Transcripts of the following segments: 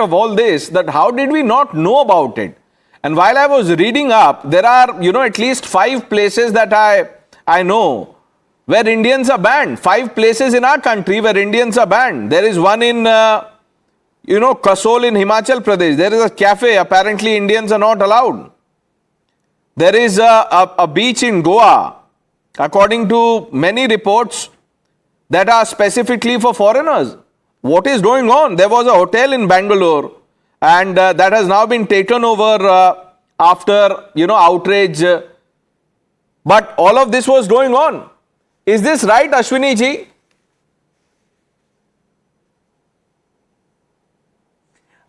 of all this, that how did we not know about it? And while I was reading up, there are, at least 5 places that I know where Indians are banned. 5 places in our country where Indians are banned. There is one in, Kasol in Himachal Pradesh. There is a cafe. Apparently, Indians are not allowed. There is a beach in Goa, according to many reports, that are specifically for foreigners. What is going on? There was a hotel in Bangalore, and that has now been taken over after, outrage. But all of this was going on. Is this right, Ashwani ji?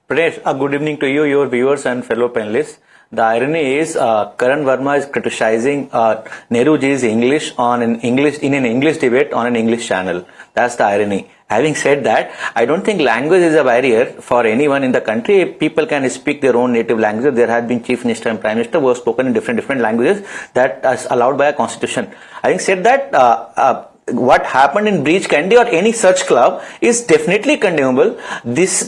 Pranesh, good evening to you, your viewers and fellow panelists. The irony is, Karan Verma is criticizing Nehruji's English in an English debate on an English channel. That's the irony. Having said that, I don't think language is a barrier for anyone in the country. People can speak their own native language. There have been chief minister and prime minister who have spoken in different languages that is allowed by a constitution. Having said that, what happened in Breach Candy or any such club is definitely condemnable.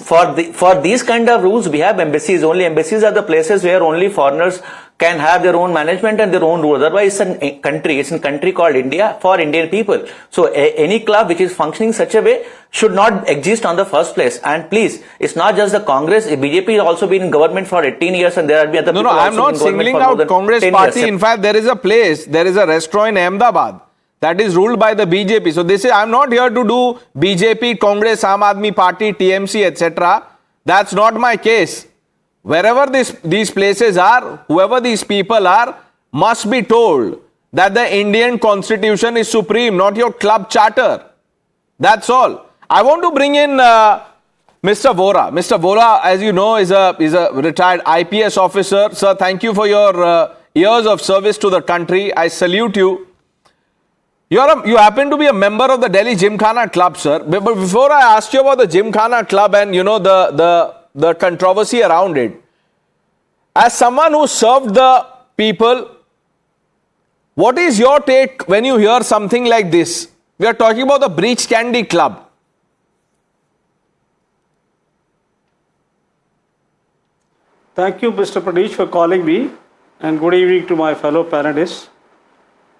For these kind of rules, we have embassies. Only embassies are the places where only foreigners can have their own management and their own rules. Otherwise, it's a country called India for Indian people. So any club which is functioning such a way should not exist on the first place. And please, it's not just the Congress. BJP has also been in government for 18 years, and there have been other people. No, I'm not singling out Congress party. In fact, there is a restaurant in Ahmedabad that is ruled by the BJP. So I'm not here to do BJP, Congress, Aam Aadmi Party, TMC, etc. That's not my case. Wherever these places are, whoever these people are, must be told that the Indian constitution is supreme, not your club charter. That's all. I want to bring in Mr. Vora. Mr. Vora, as you know, is a retired IPS officer. Sir, thank you for your years of service to the country. I salute you. You happen to be a member of the Delhi Gymkhana Club, sir. But before I ask you about the Gymkhana Club and, the controversy around it, as someone who served the people, what is your take when you hear something like this? We are talking about the Breach Candy Club. Thank you, Mr. Pranesh, for calling me, and good evening to my fellow panelists.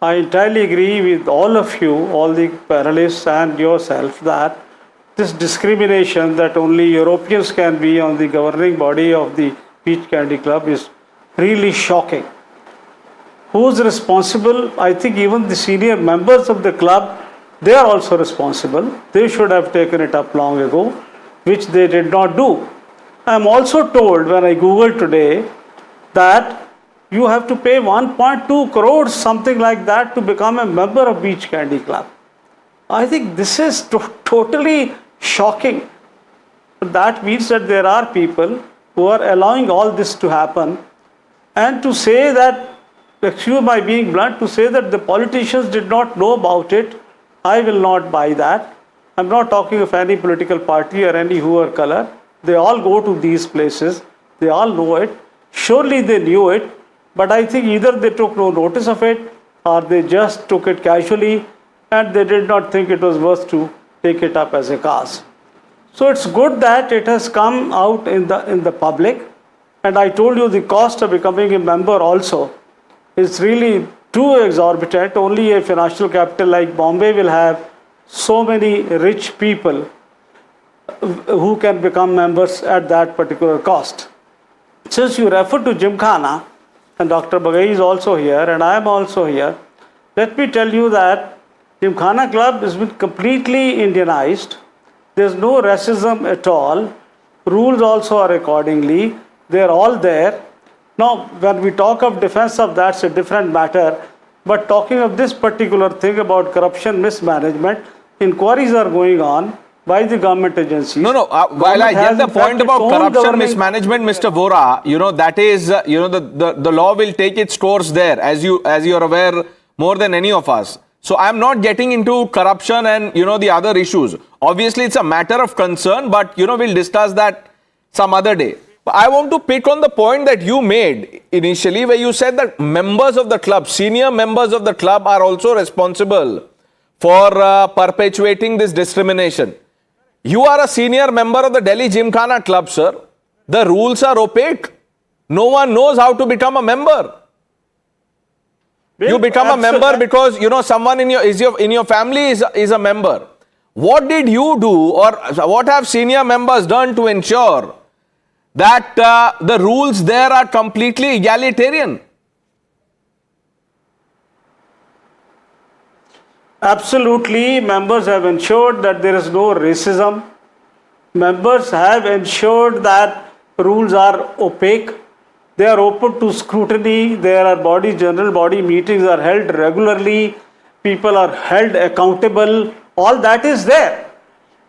I entirely agree with all of you, all the panelists and yourself, that this discrimination that only Europeans can be on the governing body of the Breach Candy Club is really shocking. Who's responsible? I think even the senior members of the club, they are also responsible. They should have taken it up long ago, which they did not do. I am also told when I Googled today that you have to pay 1.2 crores, something like that, to become a member of Breach Candy Club. I think this is totally shocking. That means that there are people who are allowing all this to happen. And to say that, excuse my being blunt, to say that the politicians did not know about it, I will not buy that. I'm not talking of any political party or any hue or color. They all go to these places. They all know it. Surely they knew it. But I think either they took no notice of it, or they just took it casually, and they did not think it was worth to take it up as a cause. So it's good that it has come out in the public. And I told you the cost of becoming a member also is really too exorbitant. Only a financial capital like Bombay will have so many rich people who can become members at that particular cost. Since you refer to Gymkhana, and Dr. Bagai is also here, and I am also here, let me tell you that Gymkhana Club has been completely Indianized. There's no racism at all. Rules also are accordingly. They're all there. Now, when we talk of defense of that's a different matter. But talking of this particular thing about corruption, mismanagement, inquiries are going on by the government agencies. No. While I get the point about corruption, mismanagement, Mr. Vora, that is, the law will take its course there, as you are aware more than any of us. So I'm not getting into corruption and, the other issues. Obviously, it's a matter of concern, but, we'll discuss that some other day. But I want to pick on the point that you made initially, where you said that members of the club, senior members of the club, are also responsible for perpetuating this discrimination. You are a senior member of the Delhi Gymkhana Club, sir. The rules are opaque. No one knows how to become a member. You become a member because someone in your family is a member. What did you do, or what have senior members done to ensure that the rules there are completely egalitarian? Absolutely, members have ensured that there is no racism. Members have ensured that rules are opaque. They are open to scrutiny. There are general body meetings are held regularly. People are held accountable. All that is there.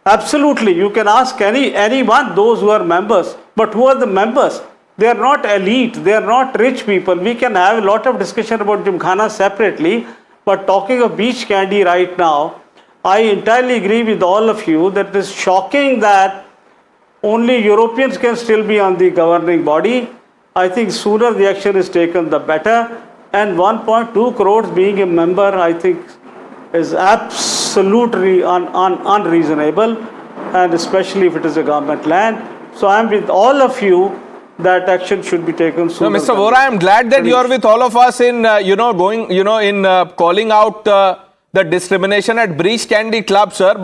Absolutely, you can ask anyone, those who are members. But who are the members? They are not elite. They are not rich people. We can have a lot of discussion about Gymkhana separately. But talking of beach candy right now, I entirely agree with all of you that it is shocking that only Europeans can still be on the governing body. I think sooner the action is taken, the better. And 1.2 crores being a member, I think, is absolutely unreasonable, and especially if it is a government land. So I am with all of you that action should be taken sooner. So, Mr. Vora, I am glad that you are with all of us in, calling out the discrimination at Breach Candy Club, sir. But